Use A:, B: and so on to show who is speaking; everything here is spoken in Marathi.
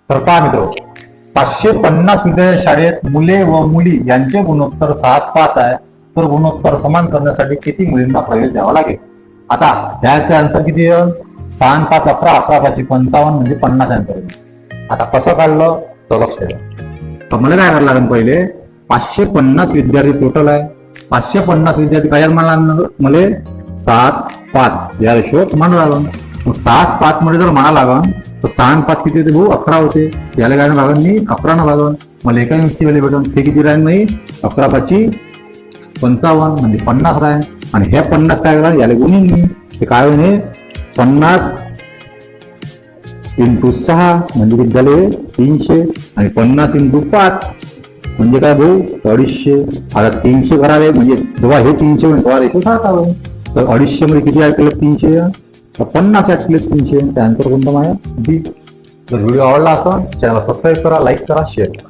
A: तर पहा मित्र, 550 विद्यालय शाळेत मुले व मुली यांचे गुणोत्तर 6:5 आहे. तर गुणोत्तर समान करण्यासाठी किती मुलींना प्रवेश द्यावा लागेल? आता ह्याचे आन्सर किती आहे? 6 आणि 5 11, 11 5 55 म्हणजे 50 आन्सर. आता कसं काढलं तर लक्ष द्या. तर मला काय करायला लागेल? पहिले 550 विद्यार्थी टोटल आहे. 550 विद्यार्थी काय मला 7:5 या रेशोत म्हणा लागून. मग 6:5 मध्ये जर म्हणा लागून तर 6 आणि 5 किती होते भाऊ? 11 होते. याला काय लागून मी 11 न लागून मला एका युनिटची व्हॅल्यू भेटून ते किती राहील? नाही 11 5 55 म्हणजे 50 राहील. आणि हे 50 काय करा? याला गुणिले मी ते काय होईल? 50 × 6 म्हणजे किती झाले? 300. आणि 50 × 5 म्हणजे काय भाऊ? 250. आता 300 करावे म्हणजे जेव्हा हे 300 होईल तेव्हा रेशो 7 होईल. तर 250 मध्ये किती ऍड केलं? 300. तर 50 ऍड केले 300. त्या आन्सर कोणता माझ्या बी. जर व्हिडिओ आवडला असेल चॅनल सबस्क्राईब करा, लाईक करा, शेअर करा.